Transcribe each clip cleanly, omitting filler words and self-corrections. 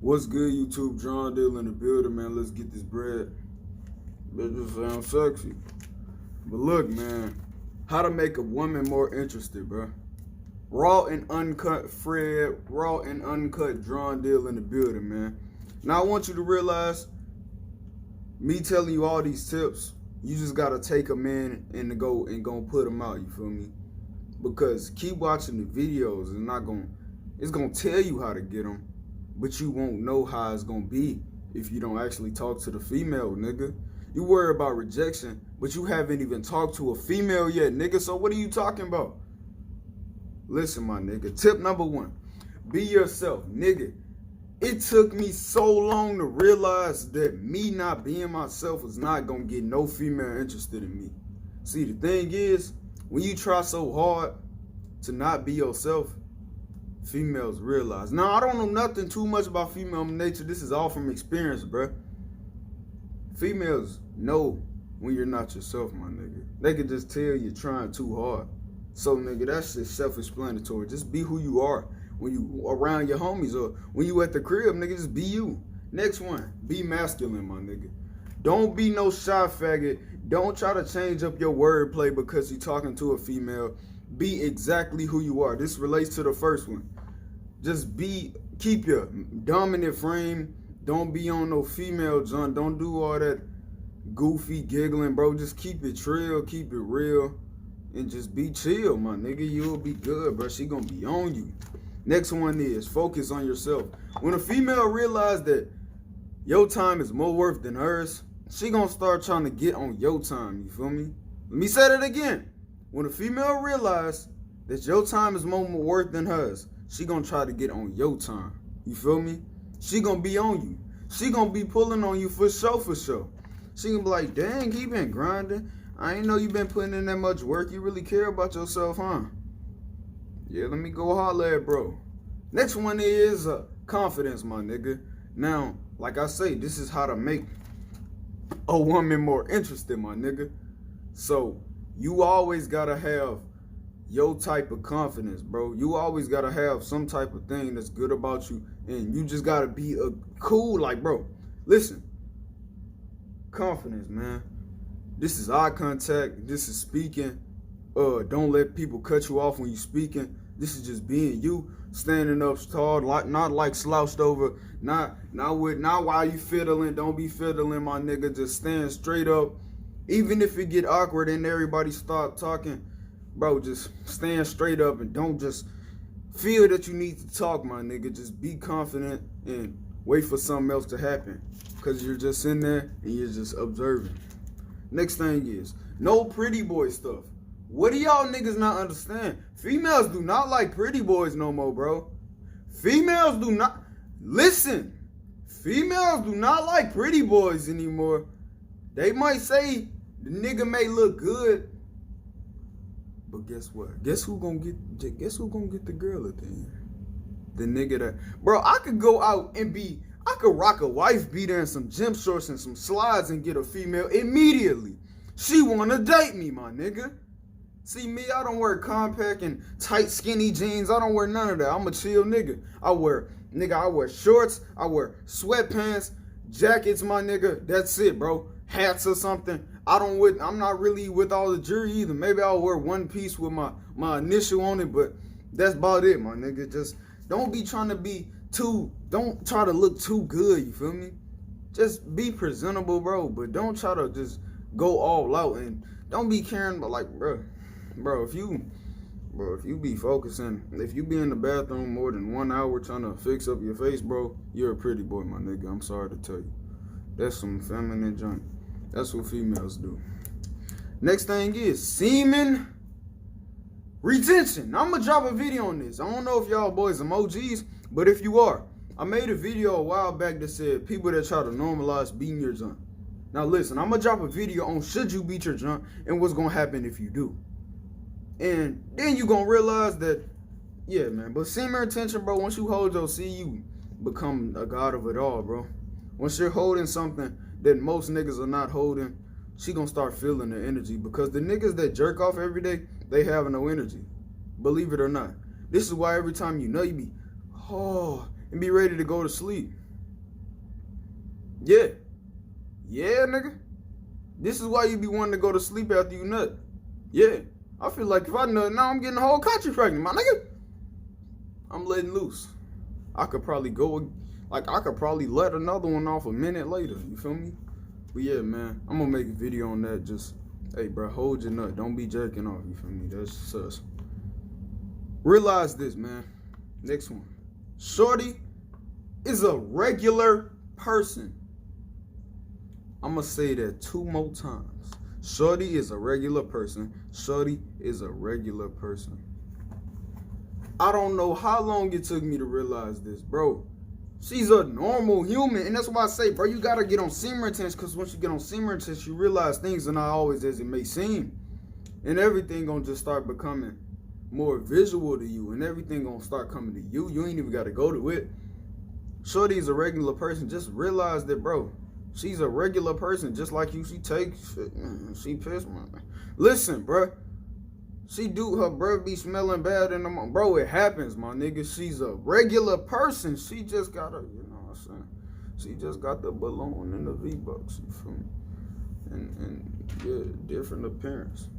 What's good, YouTube? John Dill in the building, man. Let's get this bread. Bitches sound sexy. But look, man, how to make a woman more interested, bro. Raw and uncut Fred, raw and uncut John Dill in the building, man. Now, I want you to realize, me telling you all these tips, you just gotta take them in and go put them out, you feel me? Because keep watching the videos, it's gonna tell you how to get them, but you won't know how it's gonna be if you don't actually talk to the female, nigga. You worry about rejection, but you haven't even talked to a female yet, nigga, so what are you talking about? Listen, my nigga, tip number 1, be yourself, nigga. It took me so long to realize that me not being myself was not gonna get no female interested in me. See, the thing is, when you try so hard to not be yourself, females realize. Now, I don't know nothing too much about female nature. This is all from experience, bruh. Females know when you're not yourself, my nigga. They can just tell you're trying too hard. So, nigga, that's just self-explanatory. Just be who you are when you around your homies or when you at the crib, nigga. Just be you. Next one, be masculine, my nigga. Don't be no shy faggot. Don't try to change up your wordplay because you're talking to a female. Be exactly who you are. This relates to the first one. Just keep your dominant frame. Don't be on no female junk. Don't do all that goofy giggling, bro. Just keep it trill, keep it real, and just be chill, my nigga. You'll be good, bro. She gonna be on you. Next one is focus on yourself. When a female realizes that your time is more worth than hers, she gonna start trying to get on your time, you feel me? Let me say that again. When a female realizes that your time is more worth than hers, she gonna try to get on your time, you feel me? She gonna be on you. She gonna be pulling on you for sure, for sure. She gonna be like, dang, he been grinding. I ain't know you been putting in that much work. You really care about yourself, huh? Yeah, let me go holler at bro. Next one is confidence, my nigga. Now, like I say, this is how to make a woman more interested, my nigga. So, you always gotta have your type of confidence, bro. You always gotta have some type of thing that's good about you, and you just gotta be cool, like, bro. Listen, confidence, man. This is eye contact. This is speaking. Don't let people cut you off when you speaking. This is just being you, standing up tall, not like slouched over, not while you fiddling. Don't be fiddling, my nigga. Just stand straight up. Even if it get awkward and everybody start talking, bro, just stand straight up and don't just feel that you need to talk, my nigga. Just be confident and wait for something else to happen, because you're just in there and you're just observing. Next thing is, no pretty boy stuff. What do y'all niggas not understand? Females do not like pretty boys no more, bro. Females do not, listen, females do not like pretty boys anymore. They might say the nigga may look good, but guess what? Guess who gonna get the girl at the end? The nigga that, bro, I could go out and I could rock a wife beater and some gym shorts and some slides and get a female immediately. She wanna date me, my nigga. See me, I don't wear compact and tight skinny jeans. I don't wear none of that. I'm a chill nigga. I wear shorts, I wear sweatpants, jackets, my nigga. That's it, bro. Hats or something. I'm not really with all the jewelry either. Maybe I'll wear one piece with my initial on it, but that's about it, my nigga. Just don't be trying to be don't try to look too good, you feel me? Just be presentable, bro, but don't try to just go all out, and don't be caring about, like, bro, if you be focusing, if you be in the bathroom more than 1 hour trying to fix up your face, bro, you're a pretty boy, my nigga. I'm sorry to tell you. That's some feminine junk. That's what females do. Next thing is semen retention. I'm gonna drop a video on this. I don't know if y'all boys emojis, but if you are, I made a video a while back that said people that try to normalize beating your junk. Now listen, I'm gonna drop a video on should you beat your junk and what's gonna happen if you do. And then you gonna realize that, yeah, man, but semen retention, bro, once you hold your C, you become a god of it all, bro. Once you're holding something that most niggas are not holding, she gonna start feeling the energy, because the niggas that jerk off every day, they have no energy. Believe it or not. This is why every time you be, and be ready to go to sleep. Yeah. Yeah, nigga. This is why you be wanting to go to sleep after you nut. Yeah. I feel like if I nut now, I'm getting the whole country pregnant, my nigga. I'm letting loose. I could probably let another one off a minute later. You feel me? But yeah, man, I'm gonna make a video on that. Just, hey, bro, hold your nut. Don't be jerking off. You feel me? That's sus. Realize this, man. Next one. Shorty is a regular person. I'm gonna say that 2 more times. Shorty is a regular person. Shorty is a regular person. I don't know how long it took me to realize this, bro. She's a normal human, and that's why I say, bro, you gotta get on semen intense, because once you get on semen intense, you realize things are not always as it may seem. And everything gonna just start becoming more visual to you, and everything gonna start coming to you. You ain't even gotta go to it. Shorty is a regular person. Just realize that, bro. She's a regular person, just like you. She takes shit, man. She pissed, man. Listen, bro. She do her breath be smelling bad in the morning. Bro, it happens, my nigga. She's a regular person. She just got a, you know what I'm saying? She just got the balloon and the V-Bucks, you feel me? And yeah, different appearance.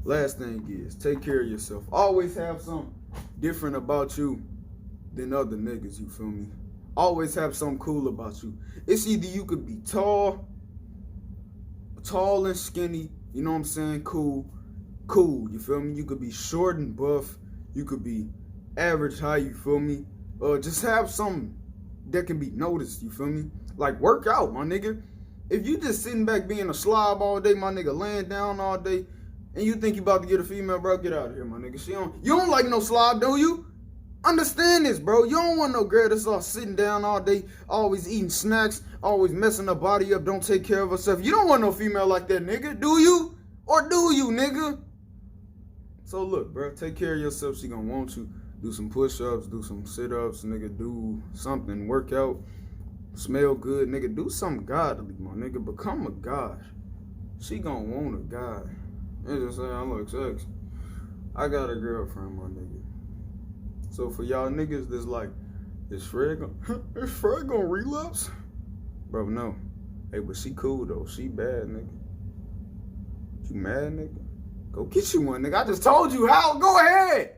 Last thing is, take care of yourself. Always have something different about you than other niggas, you feel me? Always have something cool about you. It's either you could be tall and skinny, you know what I'm saying? Cool, you feel me? You could be short and buff. You could be average height, you feel me? Just have something that can be noticed, you feel me? Like, work out, my nigga. If you just sitting back being a slob all day, my nigga, laying down all day, and you think you about to get a female, bro, get out of here, my nigga. You don't like no slob, do you? Understand this, bro. You don't want no girl that's all sitting down all day, always eating snacks, always messing her body up, don't take care of herself. You don't want no female like that, nigga. Do you? Or do you, nigga? So look, bro, take care of yourself. She gonna want you. Do some push-ups, do some sit-ups, nigga. Do something, work out, smell good, nigga. Do something godly, my nigga. Become a god. She gonna want a god. And just say, I look sexy. I got a girlfriend, my nigga. So for y'all niggas that's like, is Fred gonna relapse? Bro, no. Hey, but she cool though. She bad, nigga. You mad, nigga? Go get you one, nigga. I just told you how. Go ahead.